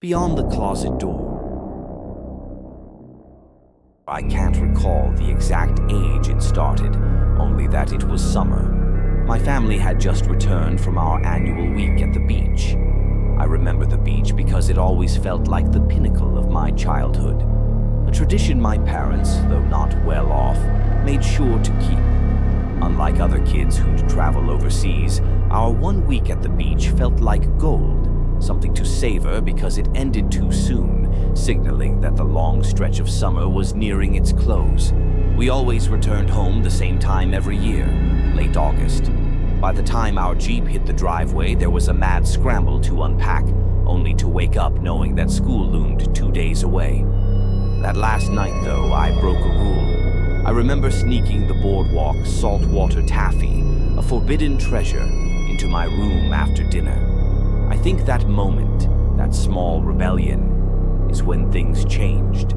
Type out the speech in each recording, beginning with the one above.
beyond the closet door. I can't recall the exact age it started, only that it was summer. My family had just returned from our annual week at the beach. I remember the beach because it always felt like the pinnacle of my childhood. A tradition my parents, though not well off, made sure to keep. Unlike other kids who'd travel overseas, our 1 week at the beach felt like gold, something to savor because it ended too soon, signaling that the long stretch of summer was nearing its close. We always returned home the same time every year, late August. By the time our Jeep hit the driveway, there was a mad scramble to unpack, only to wake up knowing that school loomed 2 days away. That last night, though, I broke a rule. I remember sneaking the boardwalk saltwater taffy, a forbidden treasure, into my room after dinner. I think that moment, that small rebellion, is when things changed.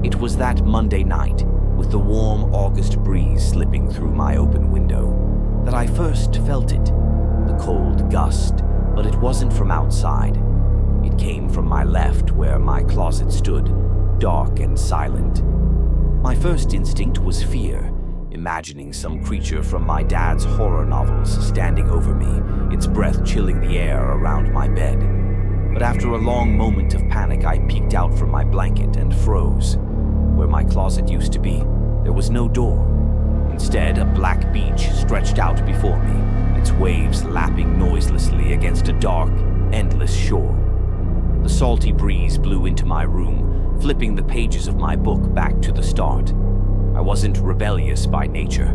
It was that Monday night, with the warm August breeze slipping through my open window, that I first felt it. The cold gust, but it wasn't from outside. It came from my left, where my closet stood, dark and silent. My first instinct was fear, imagining some creature from my dad's horror novels standing over me, its breath chilling the air around my bed. But after a long moment of panic, I peeked out from my blanket and froze. Where my closet used to be, there was no door. Instead, a black beach stretched out before me, its waves lapping noiselessly against a dark, endless shore. The salty breeze blew into my room, flipping the pages of my book back to the start. I wasn't rebellious by nature,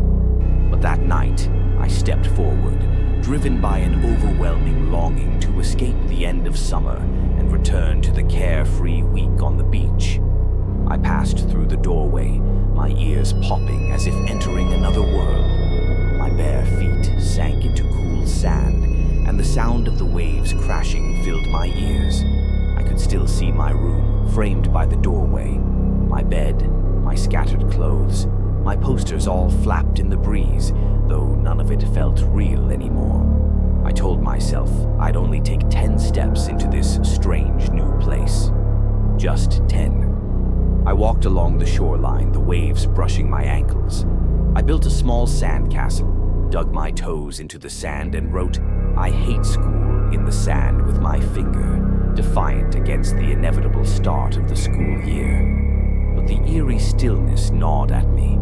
but that night I stepped forward, driven by an overwhelming longing to escape the end of summer and return to the carefree week on the beach. I passed through the doorway, my ears popping as if entering another world. My bare feet sank into cool sand, and the sound of the waves crashing filled my ears. I could still see my room, framed by the doorway, my bed, my scattered clothes, my posters all flapped in the breeze, though none of it felt real anymore. I told myself I'd only take 10 steps into this strange new place. Just 10. I walked along the shoreline, the waves brushing my ankles. I built a small sandcastle, dug my toes into the sand, and wrote, "I hate school," in the sand with my finger, defiant against the inevitable start of the school year. But the eerie stillness gnawed at me.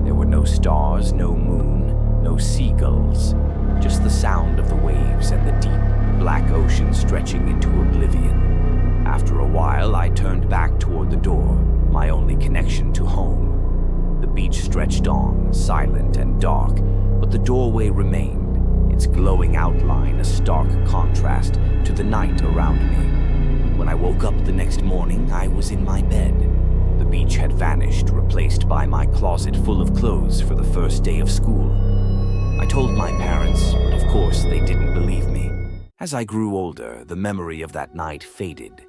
There were no stars, no moon, no seagulls, just the sound of the waves and the deep, black ocean stretching into oblivion. After a while, I turned back toward the door, my only connection to home. The beach stretched on, silent and dark, but the doorway remained, its glowing outline a stark contrast to the night around me. When I woke up the next morning, I was in my bed. The beach had vanished, replaced by my closet full of clothes for the first day of school. I told my parents, but of course they didn't believe me. As I grew older, the memory of that night faded.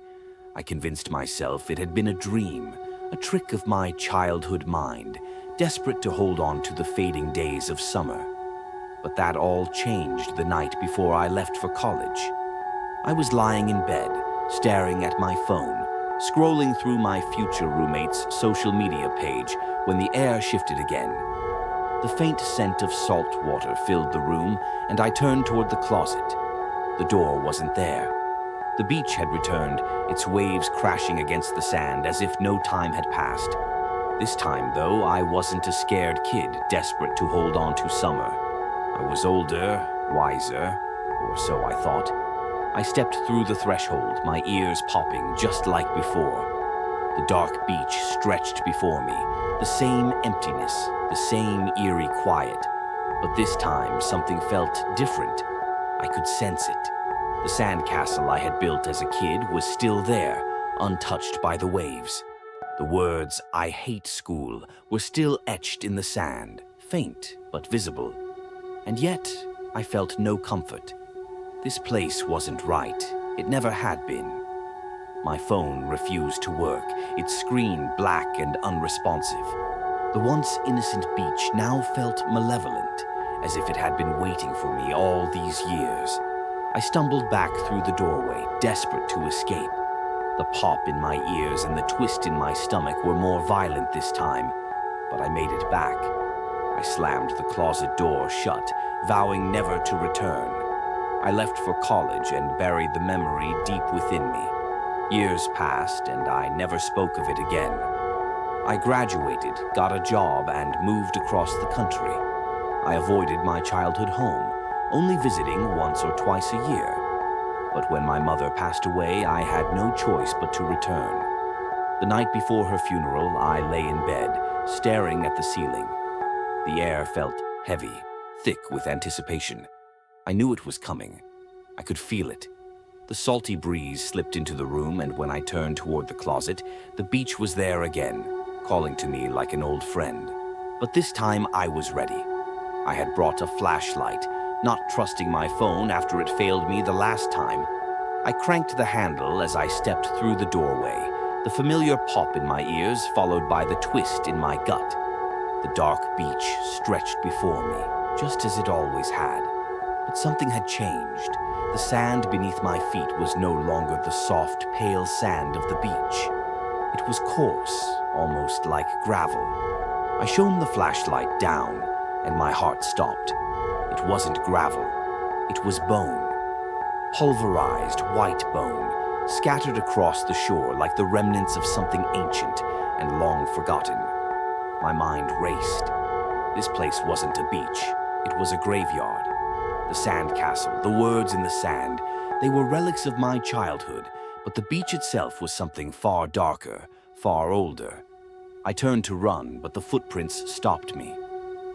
I convinced myself it had been a dream, a trick of my childhood mind, desperate to hold on to the fading days of summer. But that all changed the night before I left for college. I was lying in bed, staring at my phone, scrolling through my future roommate's social media page when the air shifted again. The faint scent of salt water filled the room, and I turned toward the closet. The door wasn't there. The beach had returned, its waves crashing against the sand as if no time had passed. This time, though, I wasn't a scared kid desperate to hold on to summer. I was older, wiser, or so I thought. I stepped through the threshold, my ears popping just like before. The dark beach stretched before me, the same emptiness, the same eerie quiet. But this time, something felt different. I could sense it. The sandcastle I had built as a kid was still there, untouched by the waves. The words, "I hate school," were still etched in the sand, faint but visible. And yet, I felt no comfort. This place wasn't right. It never had been. My phone refused to work, its screen black and unresponsive. The once innocent beach now felt malevolent, as if it had been waiting for me all these years. I stumbled back through the doorway, desperate to escape. The pop in my ears and the twist in my stomach were more violent this time, but I made it back. I slammed the closet door shut, vowing never to return. I left for college and buried the memory deep within me. Years passed, and I never spoke of it again. I graduated, got a job, and moved across the country. I avoided my childhood home, only visiting once or twice a year. But when my mother passed away, I had no choice but to return. The night before her funeral, I lay in bed, staring at the ceiling. The air felt heavy, thick with anticipation. I knew it was coming. I could feel it. The salty breeze slipped into the room, and when I turned toward the closet, the beach was there again, calling to me like an old friend. But this time I was ready. I had brought a flashlight, not trusting my phone after it failed me the last time. I cranked the handle as I stepped through the doorway, the familiar pop in my ears followed by the twist in my gut. The dark beach stretched before me, just as it always had. But something had changed. The sand beneath my feet was no longer the soft, pale sand of the beach. It was coarse, almost like gravel. I shone the flashlight down, and my heart stopped. It wasn't gravel. It was bone. Pulverized white bone, scattered across the shore like the remnants of something ancient and long forgotten. My mind raced. This place wasn't a beach. It was a graveyard. The sand castle, the words in the sand, they were relics of my childhood, but the beach itself was something far darker, far older. I turned to run, but the footprints stopped me.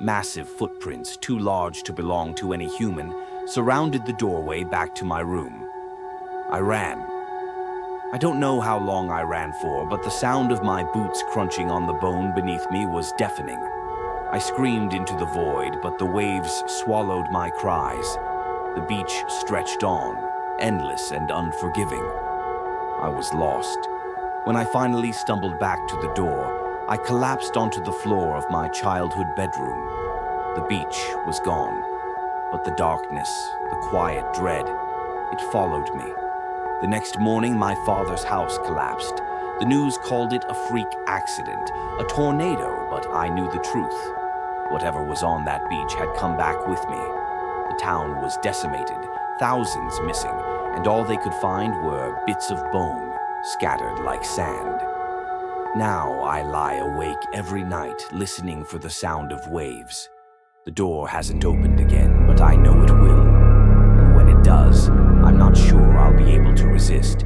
Massive footprints, too large to belong to any human, surrounded the doorway back to my room. I ran. I don't know how long I ran for, but the sound of my boots crunching on the bone beneath me was deafening. I screamed into the void, but the waves swallowed my cries. The beach stretched on, endless and unforgiving. I was lost. When I finally stumbled back to the door, I collapsed onto the floor of my childhood bedroom. The beach was gone, but the darkness, the quiet dread, it followed me. The next morning, my father's house collapsed. The news called it a freak accident, a tornado, but I knew the truth. Whatever was on that beach had come back with me. The town was decimated, thousands missing, and all they could find were bits of bone, scattered like sand. Now I lie awake every night, listening for the sound of waves. The door hasn't opened again, but I know it will. And when it does, I'm not sure I'll be able to resist.